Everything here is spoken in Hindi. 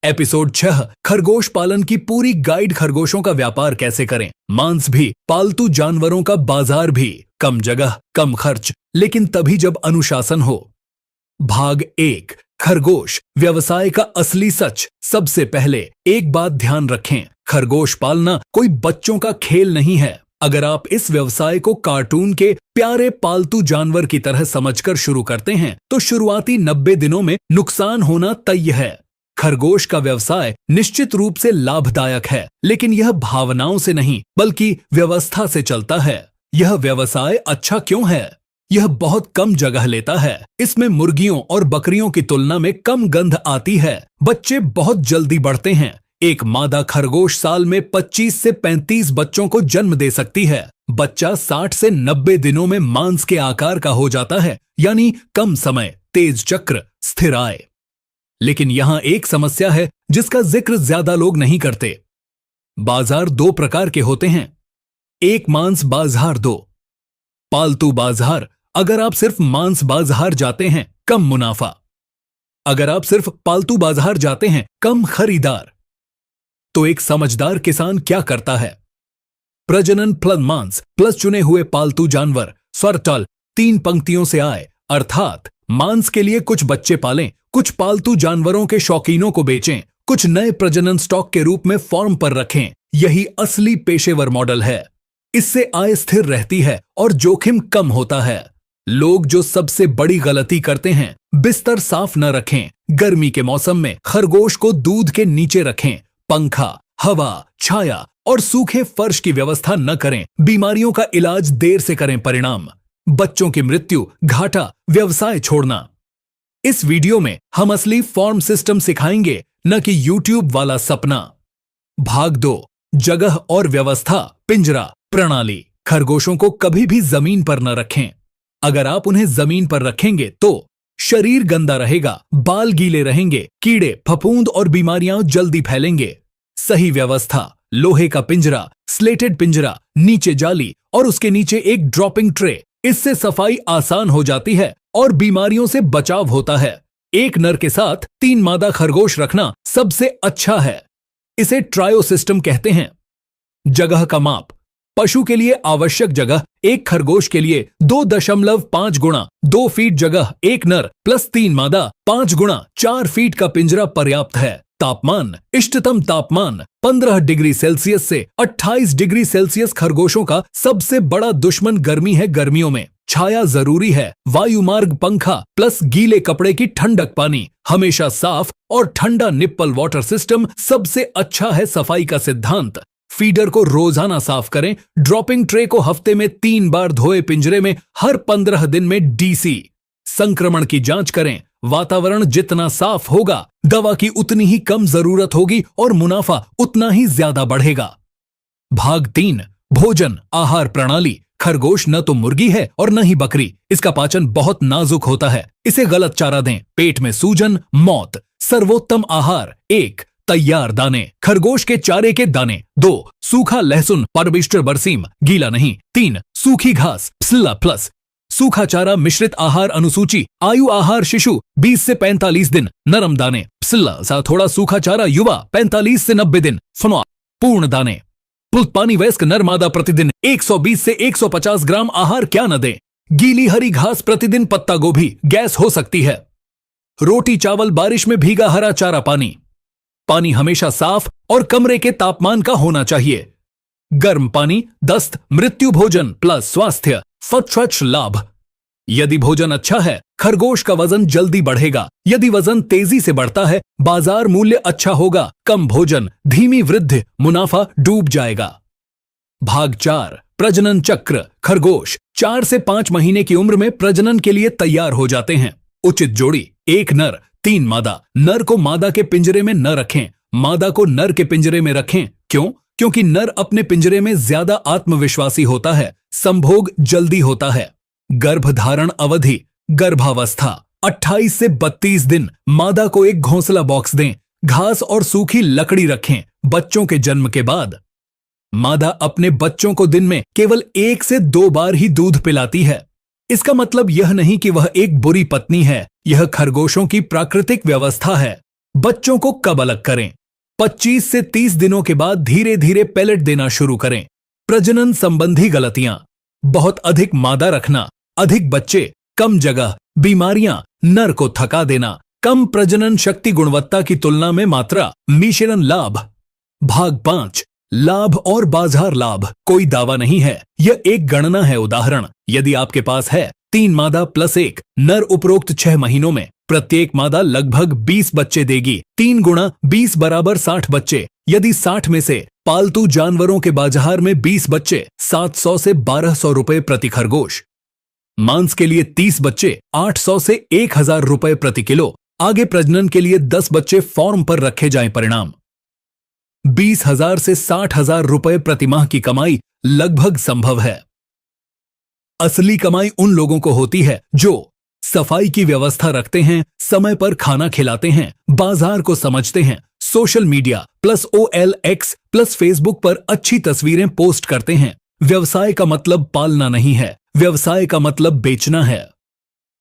एपिसोड 6 खरगोश पालन की पूरी गाइड। खरगोशों का व्यापार कैसे करें, मांस भी, पालतू जानवरों का बाजार भी, कम जगह कम खर्च, लेकिन तभी जब अनुशासन हो। भाग 1 खरगोश व्यवसाय का असली सच। सबसे पहले एक बात ध्यान रखें, खरगोश पालना कोई बच्चों का खेल नहीं है। अगर आप इस व्यवसाय को कार्टून के प्यारे पालतू जानवर की तरह समझकर शुरू करते हैं तो शुरुआती 90 दिनों में नुकसान होना तय है। खरगोश का व्यवसाय निश्चित रूप से लाभदायक है, लेकिन यह भावनाओं से नहीं बल्कि व्यवस्था से चलता है। यह व्यवसाय अच्छा क्यों है? यह बहुत कम जगह लेता है, इसमें मुर्गियों और बकरियों की तुलना में कम गंध आती है, बच्चे बहुत जल्दी बढ़ते हैं। एक मादा खरगोश साल में 25 से 35 बच्चों को जन्म दे सकती है। बच्चा 60 से 90 दिनों में मांस के आकार का हो जाता है, यानी कम समय, तेज चक्र, स्थिर आय। लेकिन यहां एक समस्या है जिसका जिक्र ज्यादा लोग नहीं करते। बाजार दो प्रकार के होते हैं, एक मांस बाजार, दो पालतू बाजार। अगर आप सिर्फ मांस बाजार जाते हैं, कम मुनाफा। अगर आप सिर्फ पालतू बाजार जाते हैं, कम खरीदार। तो एक समझदार किसान क्या करता है? प्रजनन प्लस मांस प्लस चुने हुए पालतू जानवर, स्वरटल 3 पंक्तियों से आए, अर्थात मांस के लिए कुछ बच्चे पालें, कुछ पालतू जानवरों के शौकीनों को बेचें, कुछ नए प्रजनन स्टॉक के रूप में फॉर्म पर रखें। यही असली पेशेवर मॉडल है। इससे आय स्थिर रहती है और जोखिम कम होता है। लोग जो सबसे बड़ी गलती करते हैं, बिस्तर साफ न रखें, गर्मी के मौसम में खरगोश को दूध के नीचे रखें, पंखा, हवा, छाया और सूखे फर्श की व्यवस्था न करें, बीमारियों का इलाज देर से करें, परिणाम बच्चों की मृत्यु, घाटा, व्यवसाय छोड़ना। इस वीडियो में हम असली फॉर्म सिस्टम सिखाएंगे, न कि यूट्यूब वाला सपना। भाग 2 जगह और व्यवस्था, पिंजरा प्रणाली। खरगोशों को कभी भी जमीन पर न रखें। अगर आप उन्हें जमीन पर रखेंगे तो शरीर गंदा रहेगा, बाल गीले रहेंगे, कीड़े, फफूंद और बीमारियां जल्दी फैलेंगे। सही व्यवस्था, लोहे का पिंजरा, स्लेटेड पिंजरा, नीचे जाली और उसके नीचे एक ड्रॉपिंग ट्रे। इससे सफाई आसान हो जाती है और बीमारियों से बचाव होता है। एक नर के साथ 3 मादा खरगोश रखना सबसे अच्छा है। इसे ट्रायो सिस्टम कहते हैं। जगह का माप, पशु के लिए आवश्यक जगह एक खरगोश के लिए 2.5 गुणा 2 फीट जगह, एक नर प्लस 3 मादा 5 गुणा 4 फीट का पिंजरा पर्याप्त है। तापमान, इष्टतम तापमान 15 डिग्री सेल्सियस से 28 डिग्री सेल्सियस। खरगोशों का सबसे बड़ा दुश्मन गर्मी है। गर्मियों में छाया जरूरी है। वायुमार्ग, पंखा प्लस गीले कपड़े की ठंडक, पानी हमेशा साफ और ठंडा। निप्पल वाटर सिस्टम सबसे अच्छा है। सफाई का सिद्धांत, फीडर को रोजाना साफ करें, ड्रॉपिंग ट्रे को हफ्ते में 3 बार धोए, पिंजरे में हर 15 दिन में डीसी। संक्रमण की जांच करें, वातावरण जितना साफ होगा दवा की उतनी ही कम जरूरत होगी और मुनाफा उतना ही ज्यादा बढ़ेगा। भाग 3 भोजन आहार प्रणाली। खरगोश न तो मुर्गी है और न ही बकरी। इसका पाचन बहुत नाजुक होता है। इसे गलत चारा दें, पेट में सूजन, मौत। सर्वोत्तम आहार, 1 तैयार दाने, खरगोश के चारे के दाने। 2 सूखा लहसुन, पारबिस्टर बरसीम, गीला नहीं। 3 सूखी घास, प्सिल्ला प्लस। सूखा चारा मिश्रित आहार अनुसूची। आयु आहार शिशु 20 से 45 दिन, नरम दाने, प्सिल्ला सा थोड़ा सूखा चारा युवा 45 से 90 दिन, फनवा पूर्ण दाने। पुल्पानी वयस्क नर मादा प्रतिदिन 120 से 150 ग्राम आहार क्या न दें। गीली हरी घास प्रतिदिन, पत्ता गोभी, गैस हो सकती है। रोटी चावल, बारिश में भीगा हरा चारा, पानी। पानी हमेशा साफ और कमरे के तापमान का होना चाहिए। गर्म पानी, दस्त, मृत्यु। भोजन प्लस स्वास्थ्य, स्वच्छ लाभ। यदि भोजन अच्छा है, खरगोश का वजन जल्दी बढ़ेगा। यदि वजन तेजी से बढ़ता है, बाजार मूल्य अच्छा होगा। कम भोजन, धीमी वृद्धि, मुनाफा डूब जाएगा। भाग 4 प्रजनन चक्र। खरगोश 4 से 5 महीने की उम्र में प्रजनन के लिए तैयार हो जाते हैं। उचित जोड़ी, 1 नर 3 मादा। नर को मादा के पिंजरे में न रखें, मादा को नर के पिंजरे में रखें। क्यों? क्योंकि नर अपने पिंजरे में ज्यादा आत्मविश्वासी होता है, संभोग जल्दी होता है। गर्भधारण अवधि, गर्भावस्था 28 से 32 दिन। मादा को एक घोंसला बॉक्स दें, घास और सूखी लकड़ी रखें। बच्चों के जन्म के बाद मादा अपने बच्चों को दिन में केवल 1 से 2 बार ही दूध पिलाती है। इसका मतलब यह नहीं कि वह एक बुरी पत्नी है, यह खरगोशों की प्राकृतिक व्यवस्था है। बच्चों को कब अलग करें? 25 से 30 दिनों के बाद धीरे धीरे पेलेट देना शुरू करें। प्रजनन संबंधी गलतियां: बहुत अधिक मादा रखना, अधिक बच्चे, कम जगह, बीमारियां, नर को थका देना, कम प्रजनन शक्ति, गुणवत्ता की तुलना में मात्रा, मिश्रण लाभ। भाग 5, लाभ और बाजार लाभ। कोई दावा नहीं है, यह एक गणना है। उदाहरण: यदि आपके पास है 3 मादा प्लस 1 नर उपरोक्त 6 महीनों में, प्रत्येक मादा लगभग 20 बच्चे देगी। 3 गुणा 20 बराबर 60 बच्चे। यदि 60 में से पालतू जानवरों के बाजार में 20 बच्चे, 700 से 1200 रुपए प्रति खरगोश। मांस के लिए 30 बच्चे, 800 से 1000 रुपए प्रति किलो। आगे प्रजनन के लिए 10 बच्चे फॉर्म पर रखे जाएं। परिणाम: 20,000 से 60,000 रुपए प्रति माह की कमाई लगभग संभव है। असली कमाई उन लोगों को होती है जो सफाई की व्यवस्था रखते हैं, समय पर खाना खिलाते हैं, बाजार को समझते हैं, social media plus OLX plus Facebook पर अच्छी तस्वीरें पोस्ट करते हैं। व्यवसाय का मतलब पालना नहीं है, व्यवसाय का मतलब बेचना है।